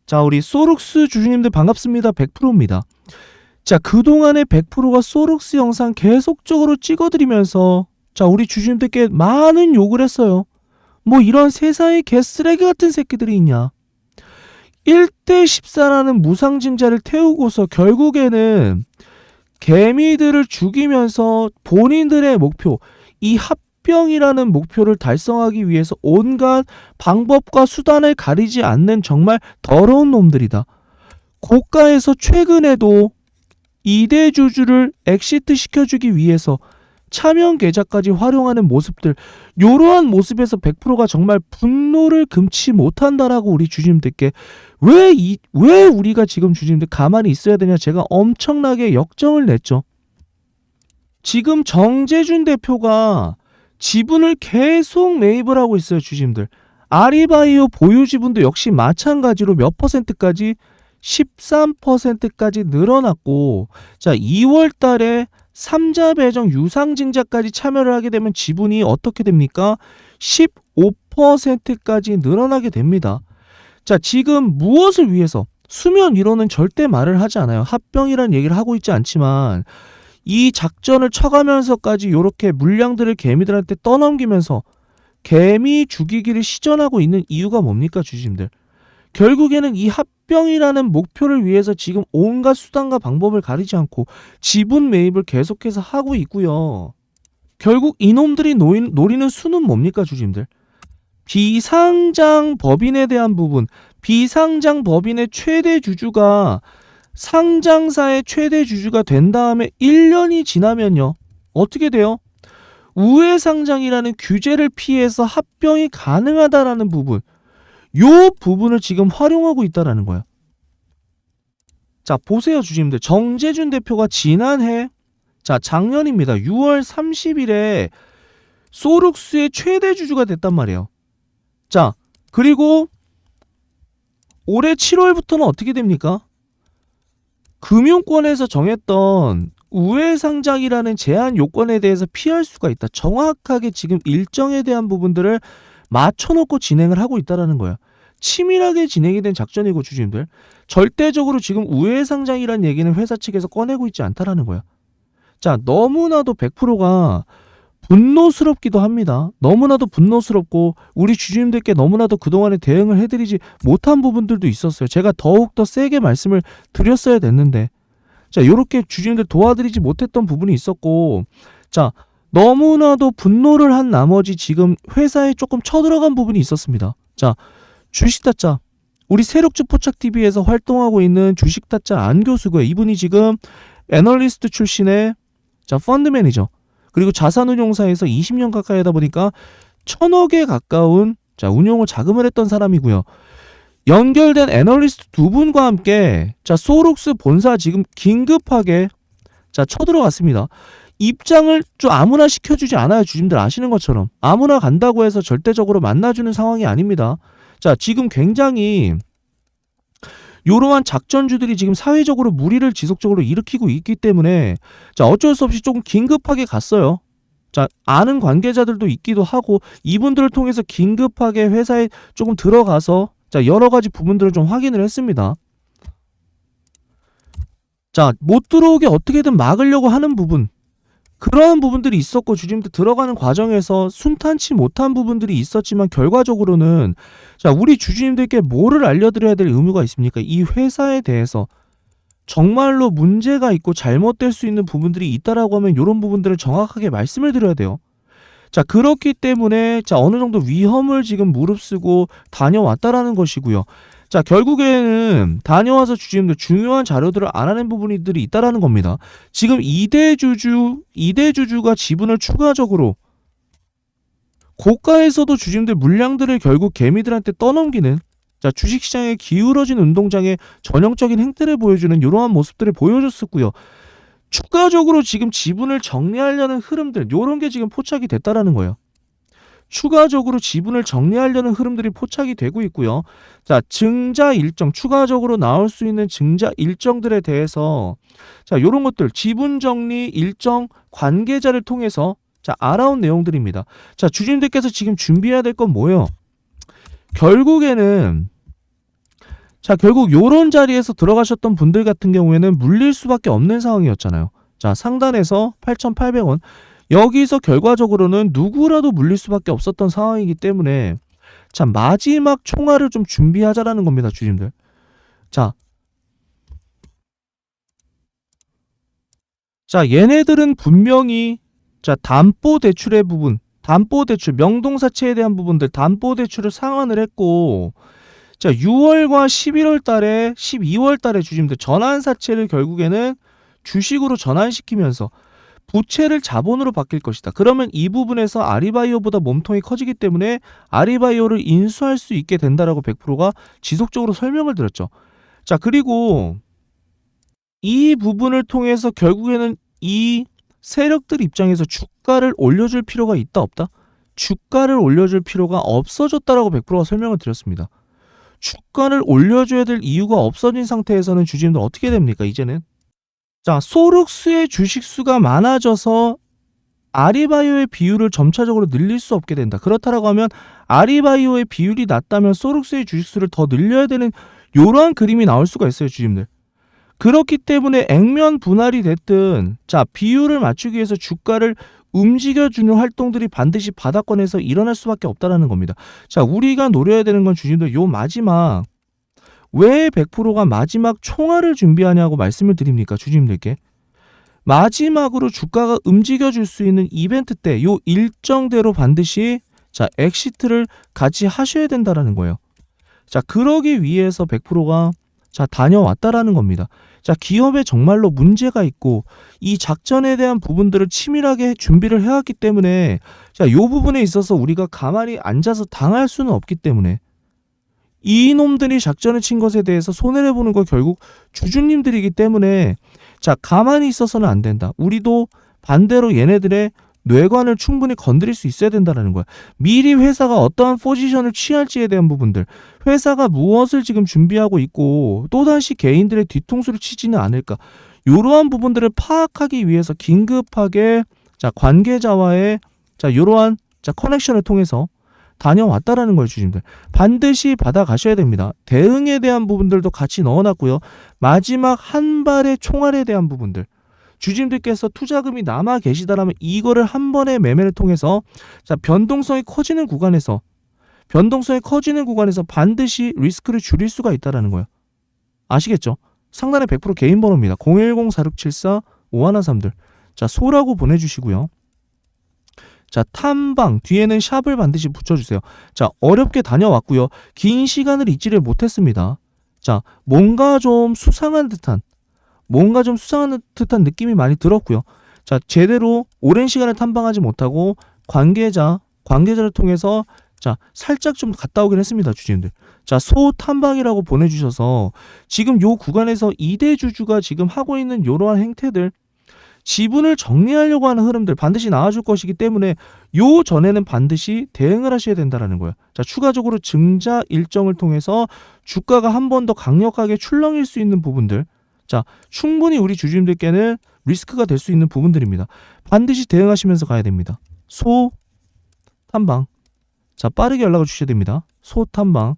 자, 우리 소룩스 주주님들 반갑습니다. 100%입니다. 자, 그동안의 100%가 소룩스 영상 계속적으로 찍어드리면서 자, 우리 주주님들께 많은 욕을 했어요. 뭐 이런 세상에 개쓰레기 같은 새끼들이 있냐. 1대14라는 무상증자를 태우고서 결국에는 개미들을 죽이면서 본인들의 목표, 이 합병이라는 목표를 달성하기 위해서 온갖 방법과 수단을 가리지 않는 정말 더러운 놈들이다. 고가에서 최근에도 2대 주주를 엑시트 시켜주기 위해서 차명 계좌까지 활용하는 모습들, 이러한 모습에서 100%가 정말 분노를 금치 못한다라고 우리 주주님들께 왜 우리가 지금 주주님들 가만히 있어야 되냐, 제가 엄청나게 역정을 냈죠. 지금 정재준 대표가 지분을 계속 매입을 하고 있어요. 주주님들, 아리바이오 보유 지분도 역시 마찬가지로 몇 퍼센트까지 13%까지 늘어났고, 자, 2월 달에 3자 배정 유상증자까지 참여를 하게 되면 지분이 어떻게 됩니까? 15%까지 늘어나게 됩니다. 자, 지금 무엇을 위해서? 수면 위로는 절대 말을 하지 않아요. 합병이라는 얘기를 하고 있지 않지만 이 작전을 쳐가면서까지 이렇게 물량들을 개미들한테 떠넘기면서 개미 죽이기를 시전하고 있는 이유가 뭡니까, 주주님들? 결국에는 이 합병이라는 목표를 위해서 지금 온갖 수단과 방법을 가리지 않고 지분 매입을 계속해서 하고 있고요. 결국 이놈들이 노리는 수는 뭡니까, 주주님들? 비상장 법인에 대한 부분, 비상장 법인의 최대 주주가 상장사의 최대 주주가 된 다음에 1년이 지나면요, 어떻게 돼요? 우회상장이라는 규제를 피해서 합병이 가능하다라는 부분, 요 부분을 지금 활용하고 있다라는 거예요. 자, 보세요, 주주님들. 정재준 대표가 지난해, 자, 작년입니다. 6월 30일에 소룩스의 최대 주주가 됐단 말이에요. 자, 그리고 올해 7월부터는 어떻게 됩니까? 금융권에서 정했던 우회상장이라는 제한 요건에 대해서 피할 수가 있다. 정확하게 지금 일정에 대한 부분들을 맞춰놓고 진행을 하고 있다는 거예요. 치밀하게 진행이 된 작전이고, 주주님들, 절대적으로 지금 우회상장이라는 얘기는 회사 측에서 꺼내고 있지 않다라는 거예요. 자, 너무나도 100%가 분노스럽기도 합니다. 너무나도 분노스럽고 우리 주주님들께 너무나도 그동안에 대응을 해드리지 못한 부분들도 있었어요. 제가 더욱더 세게 말씀을 드렸어야 됐는데, 자, 요렇게 주주님들 도와드리지 못했던 부분이 있었고, 자, 너무나도 분노를 한 나머지 지금 회사에 조금 쳐들어간 부분이 있었습니다. 자, 주식타짜, 우리 세력주 포착TV에서 활동하고 있는 주식타짜 안 교수고요. 이분이 지금 애널리스트 출신의, 자, 펀드 매니저, 그리고 자산운용사에서 20년 가까이 하다 보니까 1000억에 가까운, 자, 운용을 자금을 했던 사람이고요. 연결된 애널리스트 두 분과 함께, 자, 소룩스 본사 지금 긴급하게, 자, 쳐들어갔습니다. 입장을 좀 아무나 시켜주지 않아요. 주주님들 아시는 것처럼 아무나 간다고 해서 절대적으로 만나주는 상황이 아닙니다. 자, 지금 굉장히 이러한 작전주들이 지금 사회적으로 무리를 지속적으로 일으키고 있기 때문에, 자, 어쩔 수 없이 조금 긴급하게 갔어요. 자, 아는 관계자들도 있기도 하고 이분들을 통해서 긴급하게 회사에 조금 들어가서, 자, 여러 가지 부분들을 좀 확인을 했습니다. 자, 못 들어오게 어떻게든 막으려고 하는 부분, 그러한 부분들이 있었고, 주주님들 들어가는 과정에서 순탄치 못한 부분들이 있었지만 결과적으로는, 자, 우리 주주님들께 뭐를 알려드려야 될 의무가 있습니까? 이 회사에 대해서 정말로 문제가 있고 잘못될 수 있는 부분들이 있다라고 하면 이런 부분들을 정확하게 말씀을 드려야 돼요. 자, 그렇기 때문에, 자, 어느 정도 위험을 지금 무릅쓰고 다녀왔다라는 것이고요. 자, 결국에는 다녀와서 주주님들 중요한 자료들을 알아낸 부분들이 있다라는 겁니다. 지금 2대 주주가 지분을 추가적으로 고가에서도 주주님들 물량들을 결국 개미들한테 떠넘기는, 자, 주식시장에 기울어진 운동장의 전형적인 행태를 보여주는 이러한 모습들을 보여줬었고요. 추가적으로 지금 지분을 정리하려는 흐름들, 요런 게 지금 포착이 됐다라는 거예요. 추가적으로 지분을 정리하려는 흐름들이 포착이 되고 있고요. 자, 증자 일정, 추가적으로 나올 수 있는 증자 일정들에 대해서, 자, 요런 것들 지분 정리 일정 관계자를 통해서, 자, 알아온 내용들입니다. 자, 주주님들께서 지금 준비해야 될 건 뭐예요? 결국에는, 자, 결국 요런 자리에서 들어가셨던 분들 같은 경우에는 물릴 수밖에 없는 상황이었잖아요. 자, 상단에서 8,800원. 여기서 결과적으로는 누구라도 물릴 수밖에 없었던 상황이기 때문에 자, 마지막 총알을 좀 준비하자라는 겁니다, 주님들. 자, 얘네들은 분명히 자, 담보대출의 부분, 담보대출, 명동사채에 대한 부분들, 담보대출을 상환을 했고, 자, 6월과 11월 달에, 12월 달에 주심들 전환사채를 결국에는 주식으로 전환시키면서 부채를 자본으로 바뀔 것이다. 그러면 이 부분에서 아리바이오보다 몸통이 커지기 때문에 아리바이오를 인수할 수 있게 된다라고 100%가 지속적으로 설명을 드렸죠. 자, 그리고 이 부분을 통해서 결국에는 이 세력들 입장에서 주가를 올려줄 필요가 있다 없다? 주가를 올려줄 필요가 없어졌다라고 100%가 설명을 드렸습니다. 주가를 올려줘야 될 이유가 없어진 상태에서는 주주님들 어떻게 됩니까? 이제는 자, 소륵수의 주식수가 많아져서 아리바이오의 비율을 점차적으로 늘릴 수 없게 된다. 그렇다라고 하면 아리바이오의 비율이 낮다면 소륵수의 주식수를 더 늘려야 되는 이러한 그림이 나올 수가 있어요, 주주님들. 그렇기 때문에 액면 분할이 됐든 자, 비율을 맞추기 위해서 주가를 움직여주는 활동들이 반드시 바닥권에서 일어날 수밖에 없다라는 겁니다. 자, 우리가 노려야 되는 건 주님들 요 마지막 왜 100%가 마지막 총알을 준비하냐고 말씀을 드립니까, 주주님들께. 마지막으로 주가가 움직여줄 수 있는 이벤트 때 요 일정대로 반드시 자, 엑시트를 같이 하셔야 된다라는 거예요. 자, 그러기 위해서 100%가 자, 다녀왔다라는 겁니다. 자, 기업에 정말로 문제가 있고 이 작전에 대한 부분들을 치밀하게 준비를 해왔기 때문에 자, 요 부분에 있어서 우리가 가만히 앉아서 당할 수는 없기 때문에 이놈들이 작전을 친 것에 대해서 손해를 보는 거 결국 주주님들이기 때문에 자, 가만히 있어서는 안 된다. 우리도 반대로 얘네들의 뇌관을 충분히 건드릴 수 있어야 된다는 거야. 미리 회사가 어떠한 포지션을 취할지에 대한 부분들, 회사가 무엇을 지금 준비하고 있고 또다시 개인들의 뒤통수를 치지는 않을까, 이러한 부분들을 파악하기 위해서 긴급하게 자, 관계자와의 자, 이러한 자, 커넥션을 통해서 다녀왔다라는 거예요, 주주님들. 반드시 받아가셔야 됩니다. 대응에 대한 부분들도 같이 넣어놨고요. 마지막 한 발의 총알에 대한 부분들, 주주님들께서 투자금이 남아 계시다라면 이거를 한 번의 매매를 통해서 자, 변동성이 커지는 구간에서 반드시 리스크를 줄일 수가 있다라는 거예요. 아시겠죠? 상단에 100% 개인 번호입니다. 010-4674-5113들. 자, 소라고 보내주시고요. 자, 탐방 뒤에는 샵을 반드시 붙여주세요. 자, 어렵게 다녀왔고요. 긴 시간을 잊지를 못했습니다. 자, 뭔가 좀 수상한 듯한 느낌이 많이 들었고요. 자, 제대로 오랜 시간을 탐방하지 못하고 관계자를 통해서 자, 살짝 좀 갔다 오긴 했습니다, 주주님들. 자, 소탐방이라고 보내주셔서 지금 요 구간에서 2대 주주가 지금 하고 있는 이러한 행태들, 지분을 정리하려고 하는 흐름들 반드시 나와줄 것이기 때문에 요 전에는 반드시 대응을 하셔야 된다는 거예요. 자, 추가적으로 증자 일정을 통해서 주가가 한 번 더 강력하게 출렁일 수 있는 부분들, 자, 충분히 우리 주주님들께는 리스크가 될 수 있는 부분들입니다. 반드시 대응하시면서 가야 됩니다. 소 탐방. 자, 빠르게 연락을 주셔야 됩니다. 소 탐방.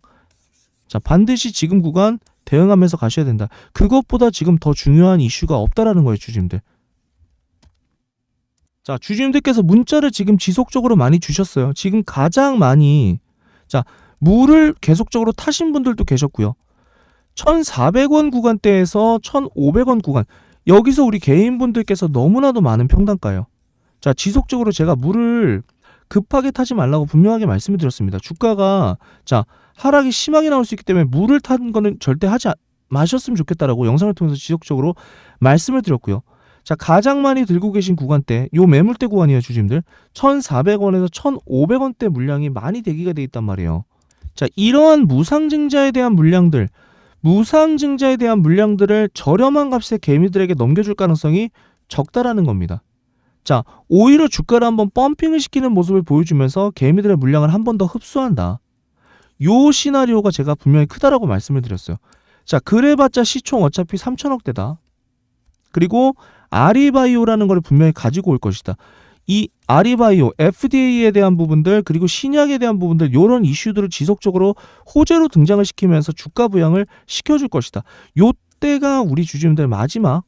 자, 반드시 지금 구간 대응하면서 가셔야 된다. 그것보다 지금 더 중요한 이슈가 없다라는 거예요, 주주님들. 자, 주주님들께서 문자를 지금 지속적으로 많이 주셨어요. 지금 가장 많이 자, 물을 계속적으로 타신 분들도 계셨고요. 1,400원 구간대에서 1,500원 구간, 여기서 우리 개인분들께서 너무나도 많은 평단가예요. 자, 지속적으로 제가 물을 급하게 타지 말라고 분명하게 말씀을 드렸습니다. 주가가 자, 하락이 심하게 나올 수 있기 때문에 물을 타는 거는 절대 하지 마셨으면 좋겠다라고 영상을 통해서 지속적으로 말씀을 드렸고요. 자, 가장 많이 들고 계신 구간대, 요 매물대 구간이에요, 주주님들. 1,400원에서 1,500원대 물량이 많이 대기가 돼 있단 말이에요. 자, 이러한 무상증자에 대한 물량들을 저렴한 값에 개미들에게 넘겨줄 가능성이 적다라는 겁니다. 자, 오히려 주가를 한번 펌핑을 시키는 모습을 보여주면서 개미들의 물량을 한 번 더 흡수한다. 요 시나리오가 제가 분명히 크다라고 말씀을 드렸어요. 자, 그래봤자 시총 어차피 3천억대다. 그리고 아리바이오라는 걸 분명히 가지고 올 것이다. 이 아리바이오, FDA에 대한 부분들 그리고 신약에 대한 부분들 요런 이슈들을 지속적으로 호재로 등장을 시키면서 주가 부양을 시켜줄 것이다. 요때가 우리 주주님들 마지막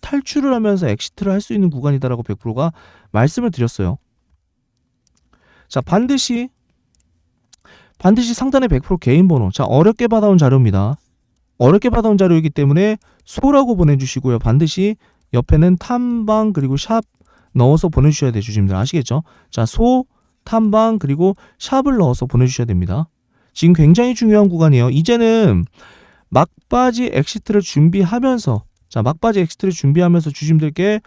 탈출을 하면서 엑시트를 할 수 있는 구간이다라고 100%가 말씀을 드렸어요. 자, 반드시 상단에 100% 개인 번호. 자, 어렵게 받아온 자료입니다. 어렵게 받아온 자료이기 때문에 소라고 보내주시고요. 반드시 옆에는 탐방 그리고 샵 넣어서 보내주셔야 돼요. 주주님들 아시겠죠? 자, 소, 탐방 그리고 샵을 넣어서 보내주셔야 됩니다. 지금 굉장히 중요한 구간이에요. 이제는 막바지 엑시트를 준비하면서 주주님들께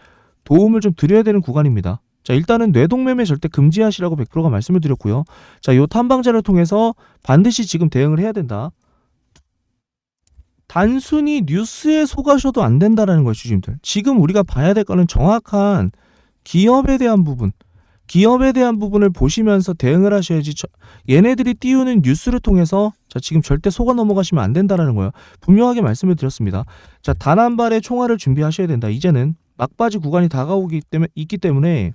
도움을 좀 드려야 되는 구간입니다. 자, 일단은 뇌동매매 절대 금지하시라고 100%가 말씀을 드렸고요. 자, 요 탐방자를 통해서 반드시 지금 대응을 해야 된다. 단순히 뉴스에 속아셔도 안 된다라는 거예요, 주주님들. 지금 우리가 봐야 될 거는 정확한 기업에 대한 부분을 보시면서 대응을 하셔야지. 얘네들이 띄우는 뉴스를 통해서 자, 지금 절대 속아 넘어가시면 안 된다라는 거예요. 분명하게 말씀을 드렸습니다. 자, 단 한 발의 총알을 준비하셔야 된다. 이제는 막바지 구간이 있기 때문에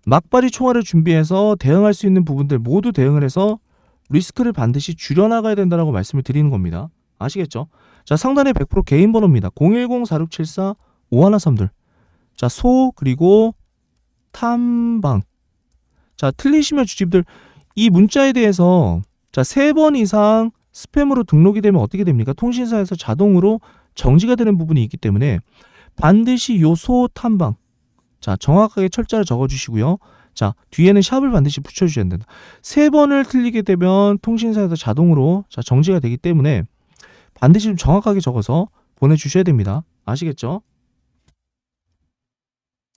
막바지 총알을 준비해서 대응할 수 있는 부분들 모두 대응을 해서 리스크를 반드시 줄여나가야 된다라고 말씀을 드리는 겁니다. 아시겠죠? 자, 상단에 100% 개인 번호입니다. 010-4674-5132. 자, 소 그리고 탐방. 자, 틀리시면 주주님들 이 문자에 대해서 자, 3번 이상 스팸으로 등록이 되면 어떻게 됩니까? 통신사에서 자동으로 정지가 되는 부분이 있기 때문에 반드시 요 소 탐방. 자, 정확하게 철자를 적어 주시고요. 자, 뒤에는 샵을 반드시 붙여 주셔야 된다. 3번을 틀리게 되면 통신사에서 자동으로 자, 정지가 되기 때문에 반드시 좀 정확하게 적어서 보내 주셔야 됩니다. 아시겠죠?